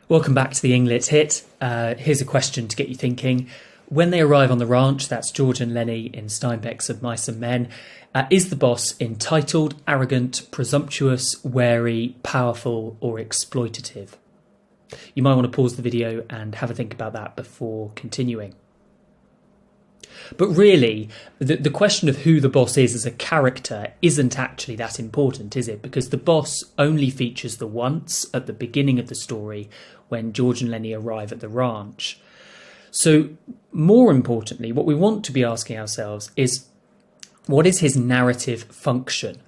Welcome back to the Inglet Hit. Here's a question to get you thinking. When they arrive on the ranch, that's George and Lenny in Steinbeck's Of Mice and Men, is the boss entitled, arrogant, presumptuous, wary, powerful, or exploitative? You might want to pause the video and have a think about that before continuing. But really, the question of who the boss is as a character isn't actually that important, is it? Because the boss only features the once at the beginning of the story when George and Lenny arrive at the ranch. So more importantly, what we want to be asking ourselves is, what is his narrative function?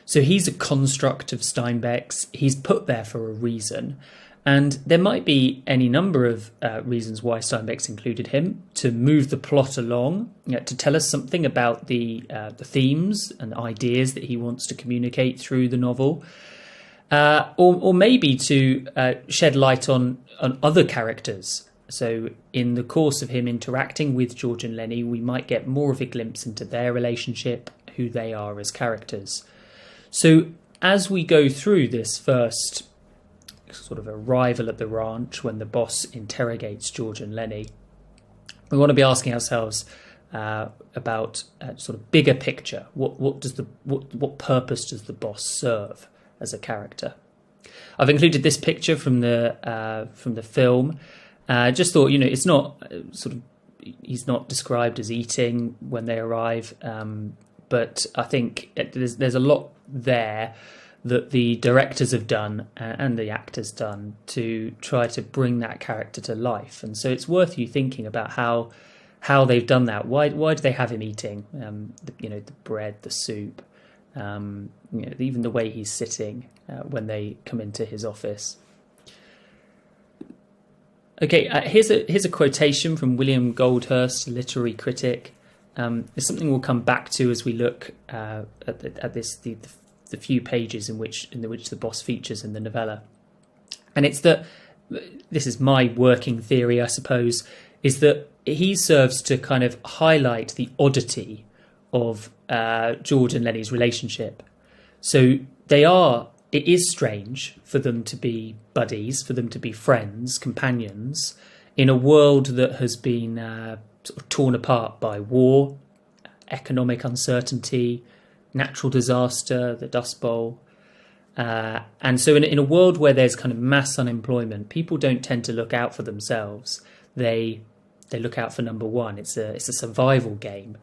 So he's a construct of Steinbeck's. He's put there for a reason. And there might be any number of reasons why Steinbeck's included him: to move the plot along, to tell us something about the themes and ideas that he wants to communicate through the novel, or maybe to shed light on other characters. So in the course of him interacting with George and Lenny, we might get more of a glimpse into their relationship, who they are as characters. So as we go through this first sort of arrival at the ranch, when the boss interrogates George and Lenny, we want to be asking ourselves about sort of bigger picture. What purpose does the boss serve as a character? I've included this picture from the film. Just thought, it's not he's not described as eating when they arrive, but I think there's a lot there that the directors have done and the actors done to try to bring that character to life. And so it's worth you thinking about how they've done that. Why do they have him eating the bread, the soup, even the way he's sitting when they come into his office. Okay, here's a quotation from William Goldhurst, literary critic. It's something we'll come back to as we look at this the few pages in which the boss features in the novella. And it's that, this is my working theory, I suppose, is that he serves to kind of highlight the oddity of George and Lenny's relationship. So it is strange for them to be buddies, for them to be friends, companions, in a world that has been sort of torn apart by war, economic uncertainty, natural disaster, the Dust Bowl. And so in a world where there's kind of mass unemployment, people don't tend to look out for themselves. They look out for number one. It's a survival game.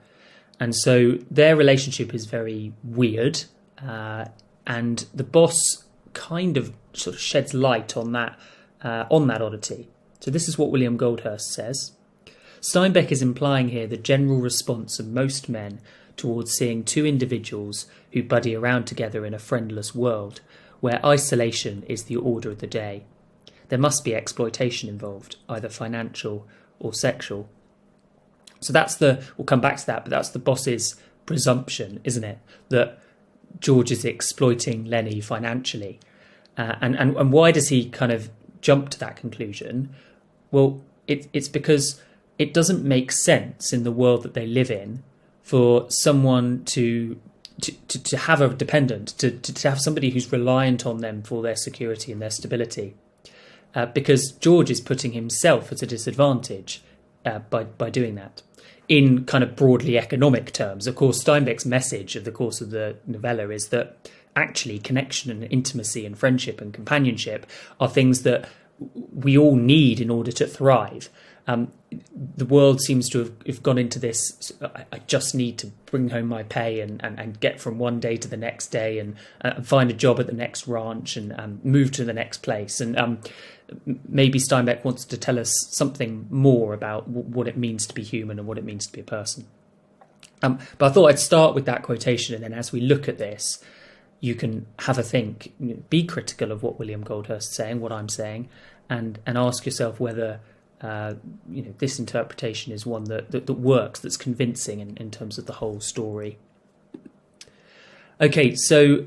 And so their relationship is very weird. And the boss kind of sort of sheds light on that oddity. So this is what William Goldhurst says. Steinbeck is implying here the general response of most men towards seeing two individuals who buddy around together in a friendless world, where isolation is the order of the day. There must be exploitation involved, either financial or sexual. So we'll come back to that, but that's the boss's presumption, isn't it? That George is exploiting Lenny financially. And why does he kind of jump to that conclusion? Well, it's because it doesn't make sense in the world that they live in for someone to have a dependent, to have somebody who's reliant on them for their security and their stability. Because George is putting himself at a disadvantage by doing that. In kind of broadly economic terms, of course, Steinbeck's message of the course of the novella is that actually connection and intimacy and friendship and companionship are things that we all need in order to thrive. The world seems to have gone into this, I just need to bring home my pay and get from one day to the next day and find a job at the next ranch and move to the next place. And maybe Steinbeck wants to tell us something more about what it means to be human and what it means to be a person. But I thought I'd start with that quotation, and then as we look at this, you can have a think, be critical of what William Goldhurst's saying, what I'm saying, and ask yourself whether this interpretation is one that works, that's convincing in terms of the whole story. Okay, so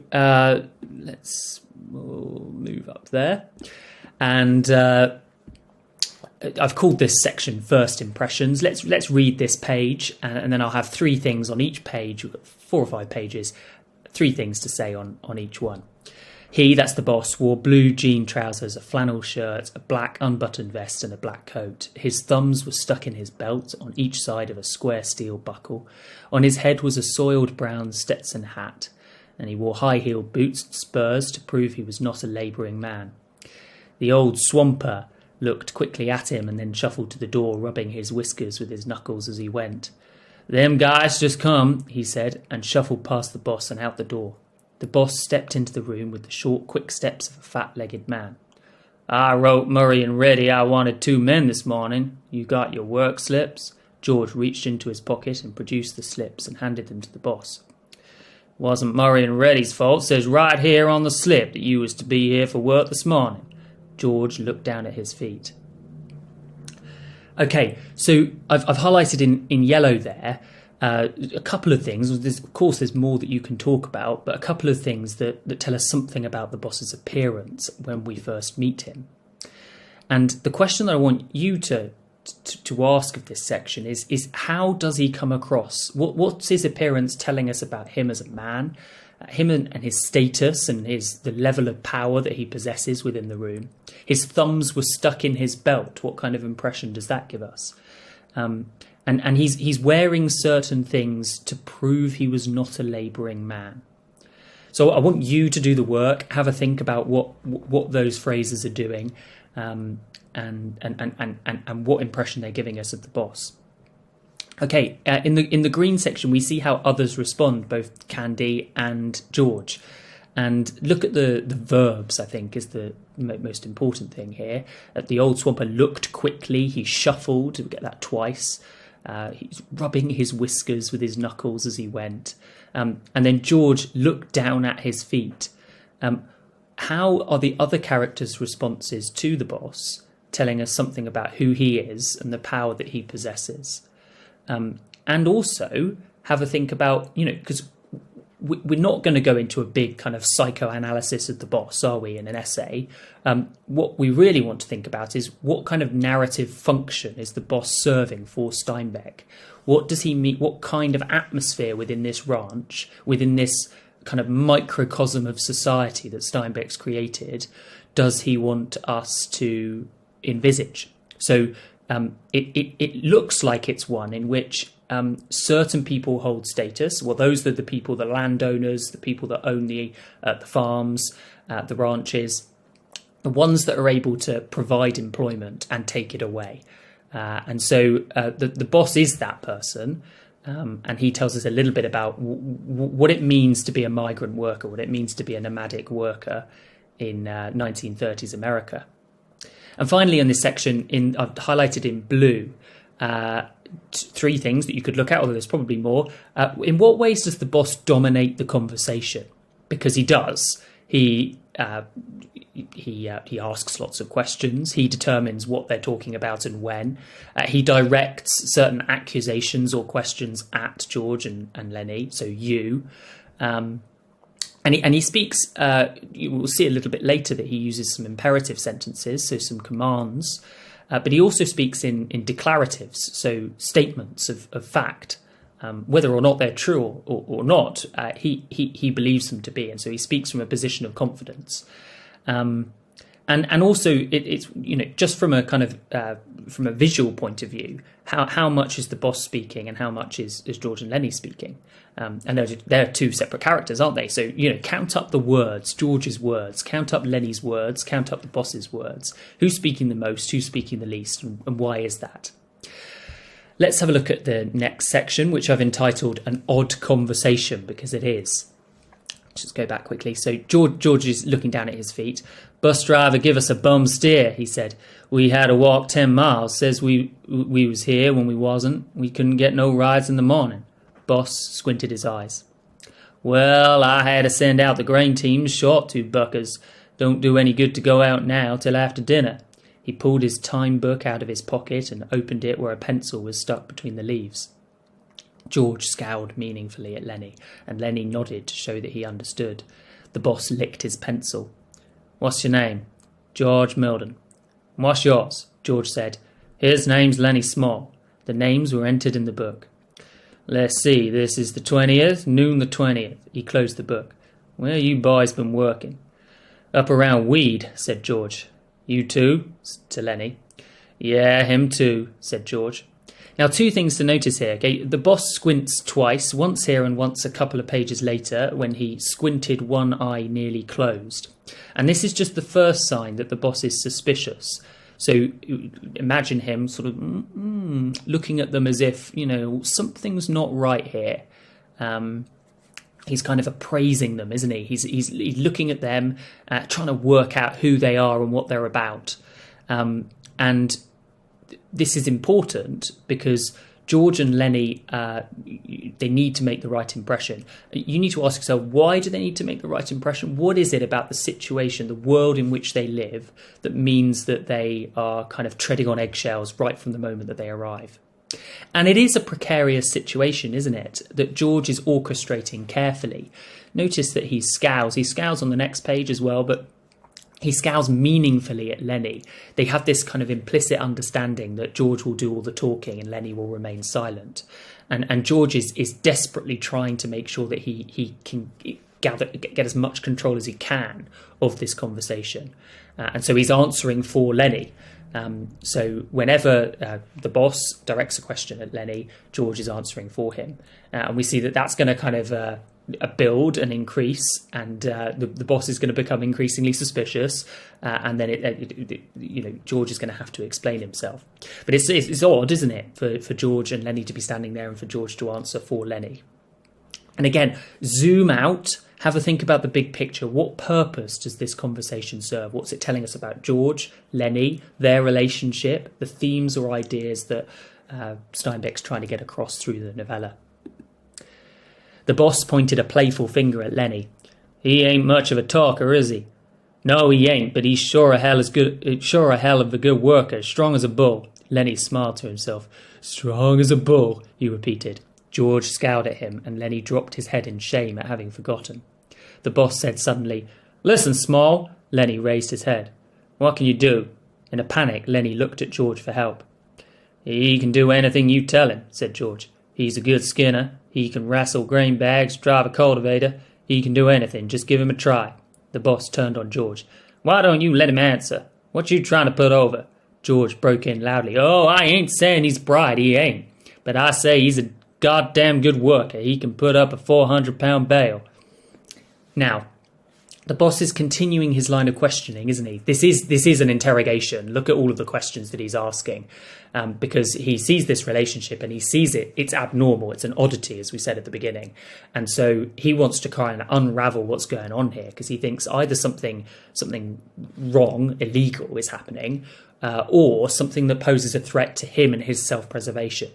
we'll move up there. And I've called this section First Impressions. Let's read this page, and then I'll have three things on each page. We've got 4 or 5 pages, 3 things to say on each one. He, that's the boss, wore blue jean trousers, a flannel shirt, a black unbuttoned vest and a black coat. His thumbs were stuck in his belt on each side of a square steel buckle. On his head was a soiled brown Stetson hat, and he wore high-heeled boots and spurs to prove he was not a labouring man. The old swamper looked quickly at him and then shuffled to the door, rubbing his whiskers with his knuckles as he went. "Them guys just come," he said, and shuffled past the boss and out the door. The boss stepped into the room with the short, quick steps of a fat-legged man. "I wrote Murray and Reddy I wanted 2 men this morning. You got your work slips?" George reached into his pocket and produced the slips and handed them to the boss. "Wasn't Murray and Reddy's fault. Says right here on the slip that you was to be here for work this morning." George looked down at his feet. Okay, so I've highlighted in yellow there a couple of things. Of course, there's more that you can talk about, but a couple of things that tell us something about the boss's appearance when we first meet him. And the question that I want you to ask of this section is how does he come across? What's his appearance telling us about him as a man, him and his status and the level of power that he possesses within the room? His thumbs were stuck in his belt. What kind of impression does that give us? And he's wearing certain things to prove he was not a labouring man. So I want you to do the work, have a think about what those phrases are doing, and what impression they're giving us of the boss. Okay, in the green section, we see how others respond, both Candy and George. And look at the verbs, I think, is the most important thing here. The old swamper looked quickly, he shuffled, we get that twice. He's rubbing his whiskers with his knuckles as he went. And then George looked down at his feet. How are the other characters' responses to the boss telling us something about who he is and the power that he possesses? And also have a think about, because we're not going to go into a big kind of psychoanalysis of the boss, are we, in an essay? What we really want to think about is what kind of narrative function is the boss serving for Steinbeck? What does he mean? What kind of atmosphere within this ranch, within this kind of microcosm of society that Steinbeck's created, does he want us to envisage? So it looks like it's one in which certain people hold status. Well, those are the people, the landowners, the people that own the farms, the ranches, the ones that are able to provide employment and take it away. And so the boss is that person, and he tells us a little bit about what it means to be a migrant worker, what it means to be a nomadic worker in 1930s America. And finally, in this section, I've highlighted in blue 3 things that you could look at, although there's probably more. In what ways does the boss dominate the conversation? Because he does. He asks lots of questions. He determines what they're talking about and when. He directs certain accusations or questions at George and Lenny, so you. And he speaks, you will see a little bit later that he uses some imperative sentences, so some commands, but he also speaks in declaratives, so statements of fact. Whether or not they're true or not, he believes them to be, and so he speaks from a position of confidence. And also it's just from a kind of from a visual point of view, how much is the boss speaking and how much is George and Lenny speaking? And they're 2 separate characters, aren't they? So count up the words, George's words, count up Lenny's words, count up the boss's words. Who's speaking the most? Who's speaking the least? And why is that? Let's have a look at the next section, which I've entitled "An Odd Conversation," because it is. Just go back quickly. So George is looking down at his feet. "Bus driver give us a bum steer," he said. "We had to walk 10 miles. Says we was here when we wasn't. We couldn't get no rides in the morning." Boss squinted his eyes. "Well, I had to send out the grain teams short 2 buckers. Don't do any good to go out now till after dinner." He pulled his time book out of his pocket and opened it where a pencil was stuck between the leaves. George scowled meaningfully at Lenny, and Lenny nodded to show that he understood. The boss licked his pencil. "What's your name?" "George Milden." "What's yours?" George said. "His name's Lenny Small." The names were entered in the book. "Let's see, this is the 20th, noon the 20th. He closed the book. "Where you boys been working?" Up around Weed, said George. You too? To Lenny. Yeah, him too, said George. Now, two things to notice here. Okay? The boss squints twice, once here and once a couple of pages later, when he squinted one eye nearly closed. And this is just the first sign that the boss is suspicious. So imagine him sort of looking at them as if, something's not right here. He's kind of appraising them, isn't he? He's looking at them, trying to work out who they are and what they're about. And this is important because George and Lenny, they need to make the right impression. You need to ask yourself, why do they need to make the right impression? What is it about the situation, the world in which they live, that means that they are kind of treading on eggshells right from the moment that they arrive? And it is a precarious situation, isn't it, that George is orchestrating carefully. Notice that he scowls. He scowls on the next page as well, but he scowls meaningfully at Lenny. They have this kind of implicit understanding that George will do all the talking and Lenny will remain silent. And George is desperately trying to make sure that he can get as much control as he can of this conversation. And so he's answering for Lenny. So whenever the boss directs a question at Lenny, George is answering for him. And we see that that's going to kind of build and increase, and the boss is going to become increasingly suspicious, and then George is going to have to explain himself. But it's odd, isn't it, for George and Lenny to be standing there and for George to answer for Lenny. And again, zoom out, have a think about the big picture. What purpose does this conversation serve? What's it telling us about George, Lenny, their relationship, the themes or ideas that Steinbeck's trying to get across through the novella? The boss pointed a playful finger at Lenny. He ain't much of a talker, is he? No, he ain't, but he's sure a hell of a good worker, strong as a bull. Lenny smiled to himself. Strong as a bull, he repeated. George scowled at him, and Lenny dropped his head in shame at having forgotten. The boss said suddenly, Listen, Small. Lenny raised his head. What can you do? In a panic, Lenny looked at George for help. He can do anything you tell him, said George. He's a good skinner. He can wrestle grain bags, drive a cultivator. He can do anything. Just give him a try. The boss turned on George. Why don't you let him answer? What you trying to put over? George broke in loudly. Oh, I ain't saying he's bright. He ain't. But I say he's a goddamn good worker. He can put up a 400-pound bale. Now, the boss is continuing his line of questioning, isn't he? This is an interrogation. Look at all of the questions that he's asking, because he sees this relationship and he sees it's abnormal. It's an oddity, as we said at the beginning. And so he wants to try and unravel what's going on here, because he thinks either something wrong, illegal is happening, or something that poses a threat to him and his self-preservation.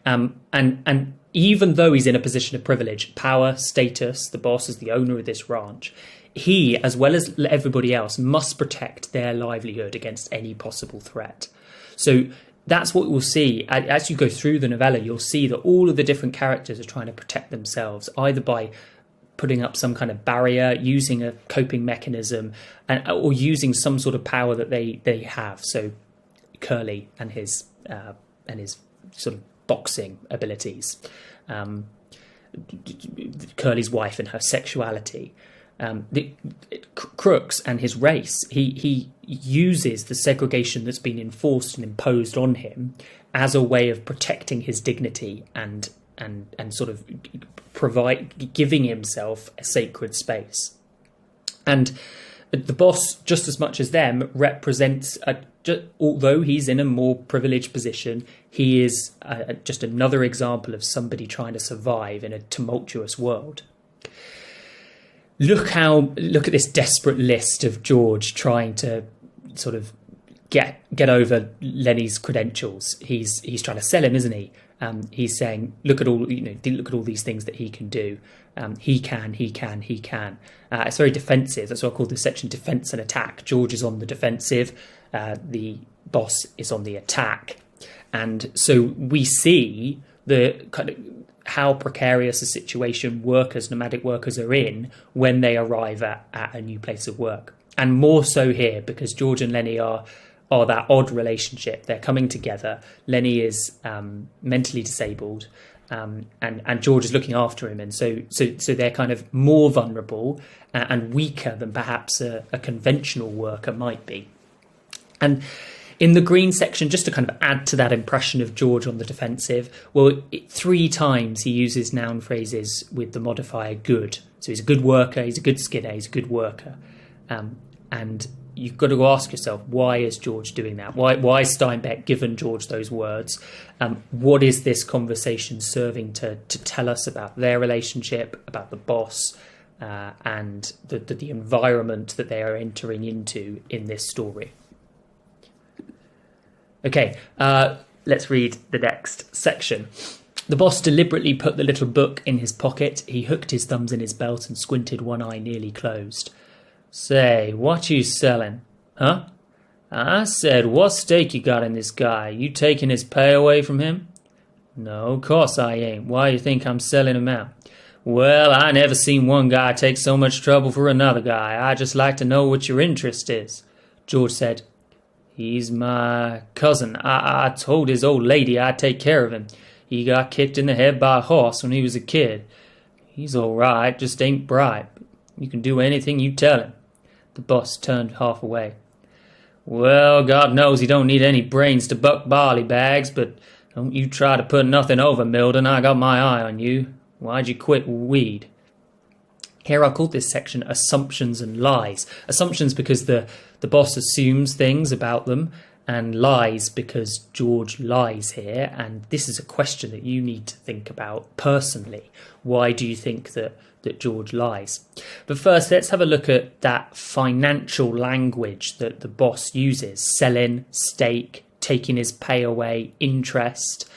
And even though he's in a position of privilege, power, status, the boss is the owner of this ranch, he, as well as everybody else, must protect their livelihood against any possible threat. So that's what we'll see. As you go through the novella, you'll see that all of the different characters are trying to protect themselves, either by putting up some kind of barrier, using a coping mechanism, or using some sort of power that they have. So Curly and his sort of boxing abilities, Curly's wife and her sexuality, Crooks and his race. He uses the segregation that's been enforced and imposed on him as a way of protecting his dignity and sort of giving himself a sacred space. And the boss, just as much as them, represents, although he's in a more privileged position, he is just another example of somebody trying to survive in a tumultuous world. Look at this desperate list of George trying to sort of get over Lenny's credentials. He's trying to sell him, isn't he? He's saying, look at all these things that he can do. He can. It's very defensive. That's why I call this section defense and attack. George is on the defensive. The boss is on the attack. And so we see the kind of how precarious a situation nomadic workers are in when they arrive at a new place of work. And more so here, because George and Lenny are that odd relationship. They're coming together. Lenny is mentally disabled. and George is looking after him, and so they're kind of more vulnerable and weaker than perhaps a conventional worker might be. And in the green section, just to kind of add to that impression of George on the defensive, well, 3 times he uses noun phrases with the modifier good. So he's a good worker, he's a good skinner, he's a good worker. And you've got to ask yourself, why is George doing that? Why is Steinbeck given George those words? What is this conversation serving to tell us about their relationship, about the boss, and the environment that they are entering into in this story? Okay, let's read the next section. The boss deliberately put the little book in his pocket. He hooked his thumbs in his belt and squinted, one eye nearly closed. Say, what you selling? Huh? I said, what stake you got in this guy? You taking his pay away from him? No, course I ain't. Why you think I'm selling him out? Well, I never seen one guy take so much trouble for another guy. I just like to know what your interest is. George said, he's my cousin. I told his old lady I'd take care of him. He got kicked in the head by a horse when he was a kid. He's all right, just ain't bright. You can do anything you tell him. The boss turned half away. Well, God knows he don't need any brains to buck barley bags, but don't you try to put nothing over, Milden. I got my eye on you. Why'd you quit weed? Here I called this section Assumptions and Lies. Assumptions because the boss assumes things about them, and lies because George lies here. And this is a question that you need to think about personally. Why do you think that George lies? But first, let's have a look at that financial language that the boss uses. Selling, stake, taking his pay away, interest.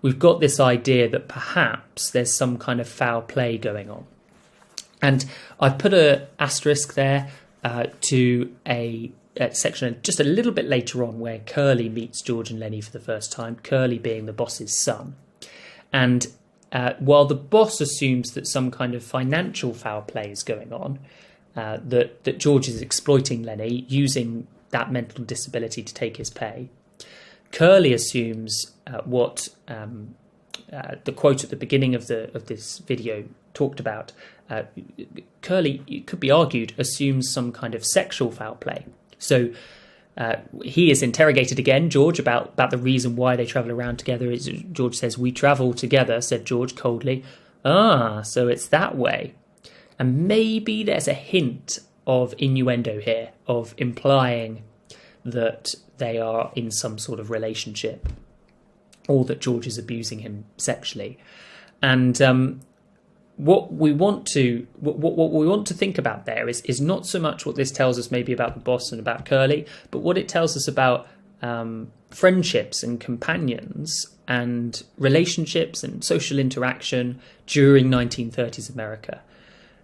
We've got this idea that perhaps there's some kind of foul play going on. And I've put an asterisk there to a section just a little bit later on where Curly meets George and Lenny for the first time, Curly being the boss's son. And while the boss assumes that some kind of financial foul play is going on, that George is exploiting Lenny, using that mental disability to take his pay, Curly assumes what the quote at the beginning of this video talked about. Curly, it could be argued, assumes some kind of sexual foul play. So he is interrogated again, George, about the reason why they travel around together. George says, we travel together, said George coldly. Ah, so it's that way. And maybe there's a hint of innuendo here, of implying that they are in some sort of relationship, or that George is abusing him sexually. And what we want to think about there is not so much what this tells us maybe about the boss and about Curly, but what it tells us about friendships and companions and relationships and social interaction during 1930s America.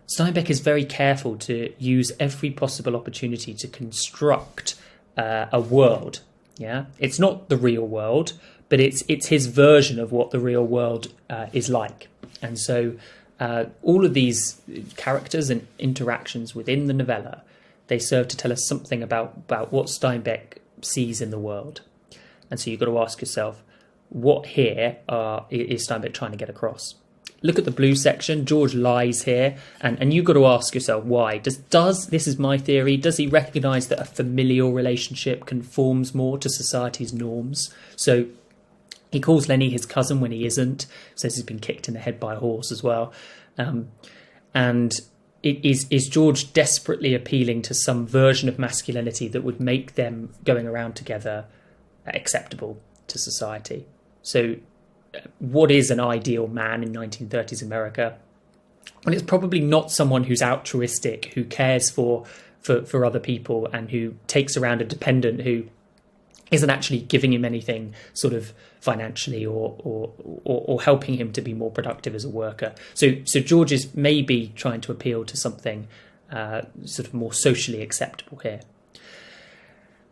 Steinbeck is very careful to use every possible opportunity to construct a world. Yeah, it's not the real world, but it's his version of what the real world is like. And so all of these characters and interactions within the novella, they serve to tell us something about what Steinbeck sees in the world. And so you've got to ask yourself, what here is Steinbeck trying to get across? Look at the blue section. George lies here, and you've got to ask yourself why. Does this is my theory, does he recognise that a familial relationship conforms more to society's norms? So he calls Lenny his cousin when he isn't, says he's been kicked in the head by a horse as well. And is George desperately appealing to some version of masculinity that would make them going around together acceptable to society? So what is an ideal man in 1930s America? Well, it's probably not someone who's altruistic, who cares for other people, and who takes around a dependent who isn't actually giving him anything sort of financially or helping him to be more productive as a worker. So George is maybe trying to appeal to something sort of more socially acceptable here.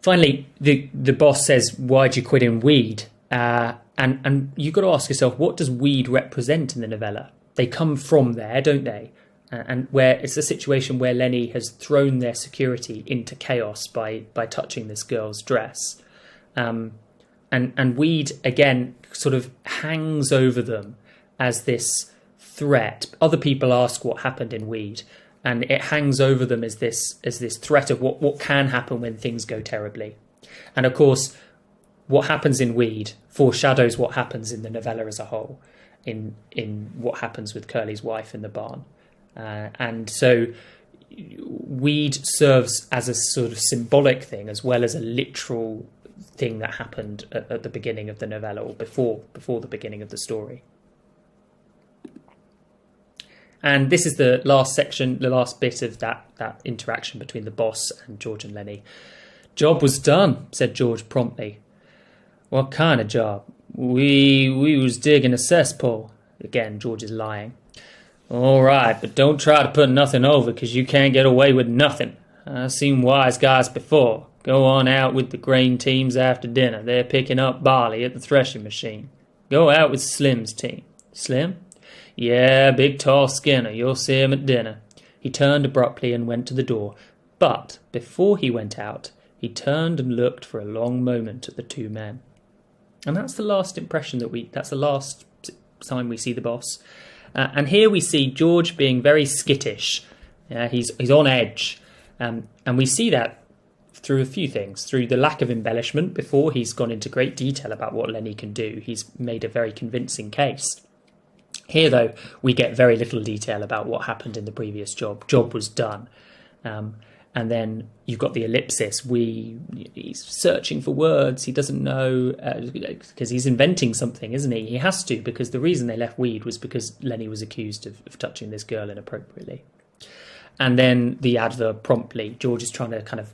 Finally, the boss says, why'd you quit in weed? And you've got to ask yourself, what does weed represent in the novella? They come from there, don't they? And where it's a situation where Lenny has thrown their security into chaos by touching this girl's dress. And weed, again, sort of hangs over them as this threat. Other people ask what happened in Weed, and it hangs over them as this threat of what can happen when things go terribly. And of course, what happens in Weed foreshadows what happens in the novella as a whole, in what happens with Curly's wife in the barn. And so Weed serves as a sort of symbolic thing as well as a literal thing that happened at the beginning of the novella, or before the beginning of the story. And this is the last section, the last bit of that interaction between the boss and George and Lenny. "Job was done," said George promptly. "What kind of job?" We was digging a cesspool." Again, George is lying. "All right, but don't try to put nothing over, 'cause you can't get away with nothing. I've seen wise guys before. Go on out with the grain teams after dinner. They're picking up barley at the threshing machine. Go out with Slim's team." "Slim?" "Yeah, big tall Skinner. You'll see him at dinner." He turned abruptly and went to the door. But before he went out, he turned and looked for a long moment at the two men. And that's the last impression that's the last time we see the boss. And here we see George being very skittish. He's on edge. And we see that through a few things. Through the lack of embellishment. Before he's gone into great detail about what Lenny can do, he's made a very convincing case. Here, though, we get very little detail about what happened in the previous job. Job was done. And then you've got the ellipsis. He's searching for words. He doesn't know, because he's inventing something, isn't he? He has to, because the reason they left Weed was because Lenny was accused of touching this girl inappropriately. And then the adverb promptly. George is trying to kind of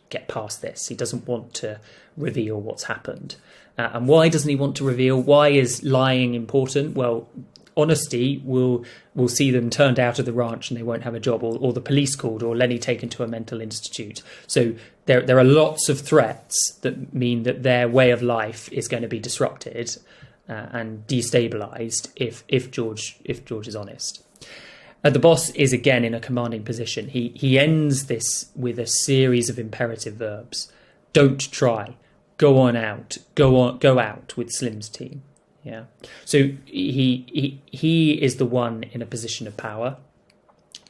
get past this. He doesn't want to reveal what's happened. And why doesn't he want to reveal? Why is lying important? Well, honesty will see them turned out of the ranch and they won't have a job, or the police called, or Lenny taken to a mental institute. So there are lots of threats that mean that their way of life is going to be disrupted and destabilized if George is honest. The boss is again in a commanding position. He ends this with a series of imperative verbs. Don't try. Go on out. Go out with Slim's team. Yeah. So he is the one in a position of power.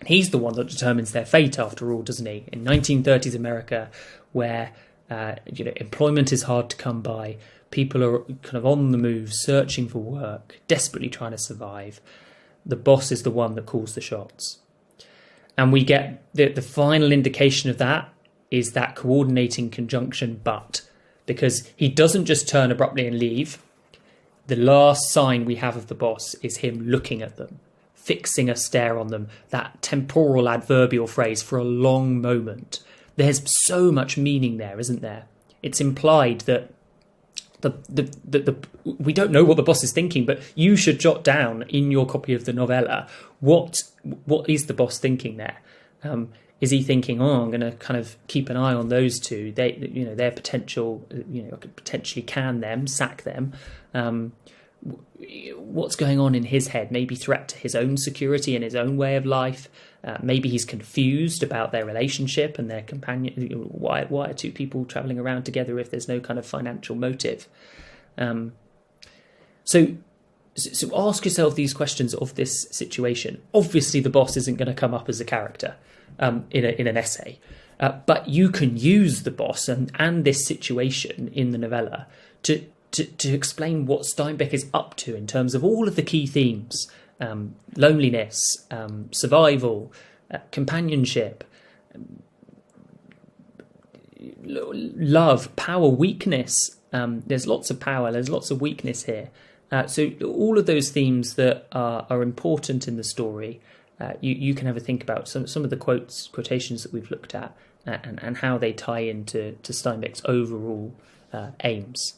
He's the one that determines their fate, after all, doesn't he? In 1930s America, where employment is hard to come by, people are kind of on the move, searching for work, desperately trying to survive. The boss is the one that calls the shots. And we get the final indication of that is that coordinating conjunction but, because he doesn't just turn abruptly and leave. The last sign we have of the boss is him looking at them, fixing a stare on them, that temporal adverbial phrase, for a long moment. There's so much meaning there, isn't there? It's implied that we don't know what the boss is thinking, but you should jot down in your copy of the novella what is the boss thinking there. Is he thinking, I'm going to kind of keep an eye on those two? Their potential, I could potentially can them, sack them. What's going on in his head? Maybe threat to his own security and his own way of life. Maybe he's confused about their relationship and their companion. Why are two people travelling around together if there's no kind of financial motive? So ask yourself these questions of this situation. Obviously, the boss isn't going to come up as a character in an essay, but you can use the boss and this situation in the novella to explain what Steinbeck is up to in terms of all of the key themes: loneliness, survival, companionship, love, power, weakness. There's lots of power, there's lots of weakness here. So all of those themes that are important in the story, you can have a think about some of the quotations that we've looked at and how they tie into Steinbeck's overall aims.